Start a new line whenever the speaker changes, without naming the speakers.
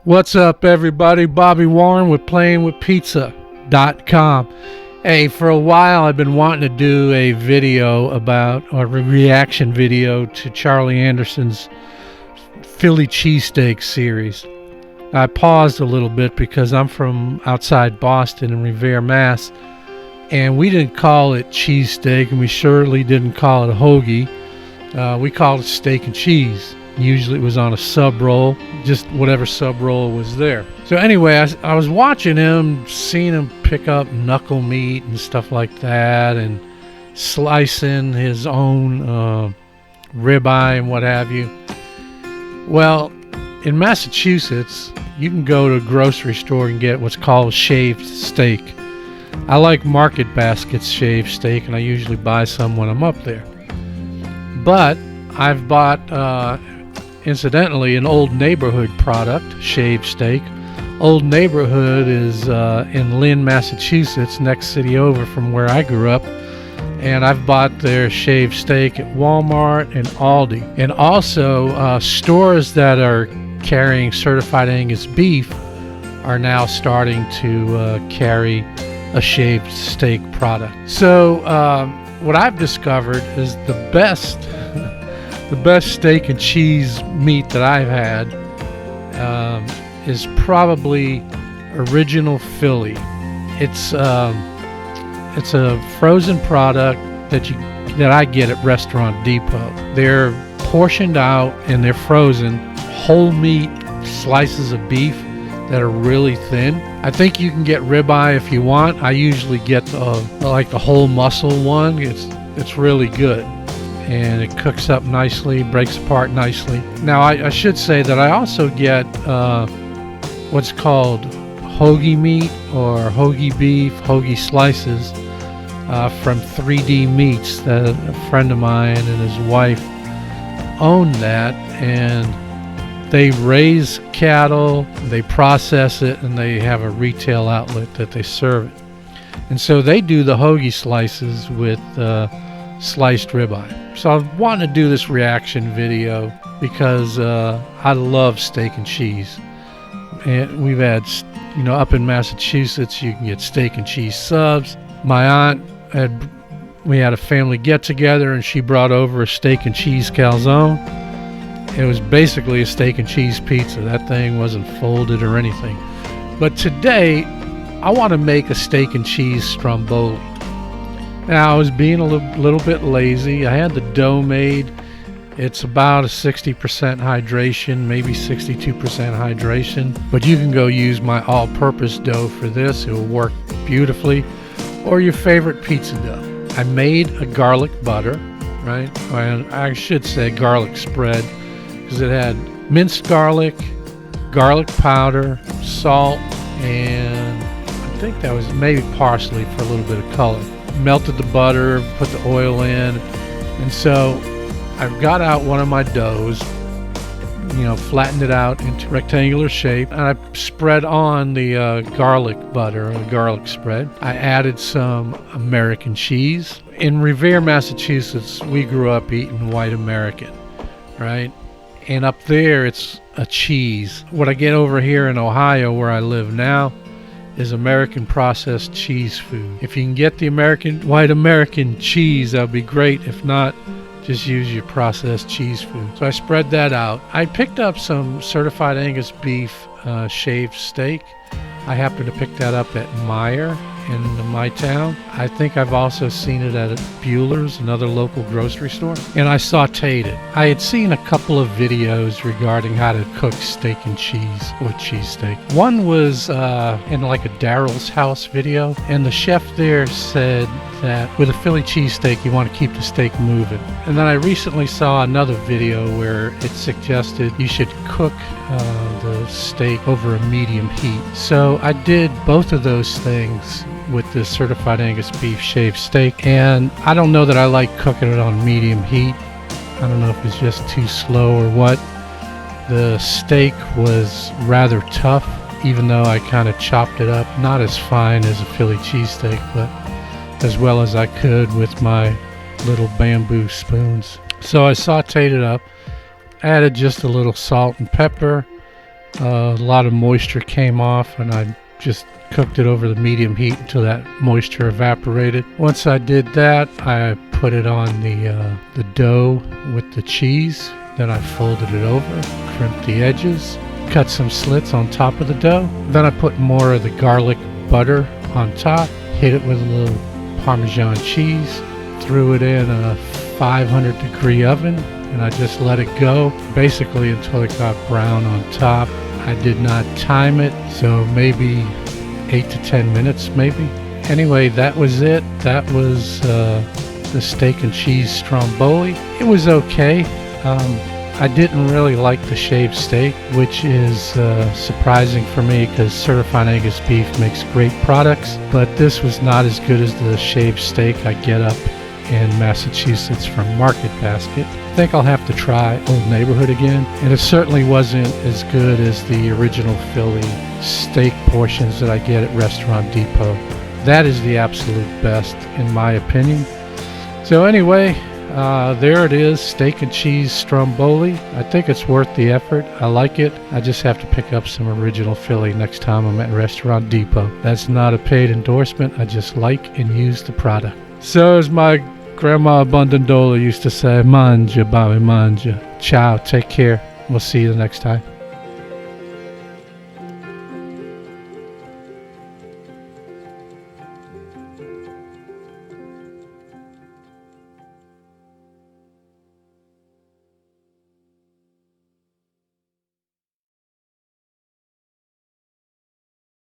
What's up, everybody? Bobby Warren with PlayingWithPizza.com. Hey, for a while I've been wanting to do a video about, or a reaction video to Charlie Anderson's Philly cheesesteak series. I paused a little bit because I'm from outside Boston in Revere, Mass. And we didn't call it cheesesteak, and we surely didn't call it a hoagie. We called it steak and cheese. Usually it was on a sub roll, just whatever sub roll was there. So anyway, I was watching him, seeing him pick up knuckle meat and stuff like that, and slicing his own ribeye and what have you. Well, in Massachusetts, you can go to a grocery store and get what's called shaved steak. I like Market Basket's shaved steak, and I usually buy some when I'm up there. But I've bought, incidentally, an Old Neighborhood product, shaved steak. Old Neighborhood is in Lynn, Massachusetts, next city over from where I grew up. And I've bought their shaved steak at Walmart and Aldi. And also, stores that are carrying certified Angus beef are now starting to carry a shaved steak product. So what I've discovered is the best steak and cheese meat that I've had is probably Original Philly. It's a frozen product that I get at Restaurant Depot. They're portioned out and they're frozen whole meat slices of beef that are really thin. I think you can get ribeye if you want. I usually get the whole muscle one. It's really good, and it cooks up nicely, breaks apart nicely. Now I should say that I also get what's called hoagie meat or hoagie beef, hoagie slices from 3D Meats. That a friend of mine and his wife own that, and they raise cattle, they process it, and they have a retail outlet that they serve it. And so they do the hoagie slices with sliced ribeye. So I wanted to do this reaction video because I love steak and cheese. And we've had, up in Massachusetts, you can get steak and cheese subs. My aunt we had a family get together, and she brought over a steak and cheese calzone. It was basically a steak and cheese pizza. That thing wasn't folded or anything. But today, I want to make a steak and cheese stromboli. Now, I was being a little bit lazy. I had the dough made. It's about a 60% hydration, maybe 62% hydration. But you can go use my all-purpose dough for this. It will work beautifully. Or your favorite pizza dough. I made a garlic butter, right? And I should say garlic spread, because it had minced garlic, garlic powder, salt, and I think that was maybe parsley for a little bit of color. Melted the butter, put the oil in, and so I've got out one of my doughs, flattened it out into rectangular shape, and I spread on the garlic butter, the garlic spread. I added some American cheese. In Revere, Massachusetts, we grew up eating white American, right? And up there, it's a cheese. What I get over here in Ohio, where I live now, is American processed cheese food. If you can get the white American cheese, that would be great. If not, just use your processed cheese food. So I spread that out. I picked up some certified Angus beef shaved steak. I happened to pick that up at Meijer in my town. I think I've also seen it at Bueller's, another local grocery store, and I sauteed it. I had seen a couple of videos regarding how to cook steak and cheese or cheesesteak. One was in like a Daryl's House video, and the chef there said that with a Philly cheesesteak you want to keep the steak moving. And then I recently saw another video where it suggested you should cook the steak over a medium heat. So I did both of those things with this certified Angus beef shaved steak, and I don't know that I like cooking it on medium heat. I don't know if it's just too slow or what. The steak was rather tough, even though I kind of chopped it up, not as fine as a Philly cheesesteak, but as well as I could with my little bamboo spoons. So I sauteed it up, added just a little salt and pepper, A lot of moisture came off, and I just cooked it over the medium heat until that moisture evaporated. Once I did that, I put it on the dough with the cheese. Then I folded it over, crimped the edges, cut some slits on top of the dough. Then I put more of the garlic butter on top, hit it with a little Parmesan cheese, threw it in a 500-degree oven, and I just let it go basically until it got brown on top. I did not time it, so maybe 8 to 10 minutes maybe. Anyway, that was it. That was the steak and cheese stromboli. It was okay. I didn't really like the shaved steak, which is surprising for me because certified Angus beef makes great products, but this was not as good as the shaved steak I get up in Massachusetts from Market Basket. I think I'll have to try Old Neighborhood again, and it certainly wasn't as good as the original Philly steak portions that I get at Restaurant Depot. That is the absolute best in my opinion. So anyway, there it is, steak and cheese stromboli. I think it's worth the effort. I like it. I just have to pick up some original Philly next time I'm at Restaurant Depot. That's not a paid endorsement. I just like and use the product. So as my Grandma Abundandola used to say, manja, Bobby, manja. Ciao, take care. We'll see you the next time.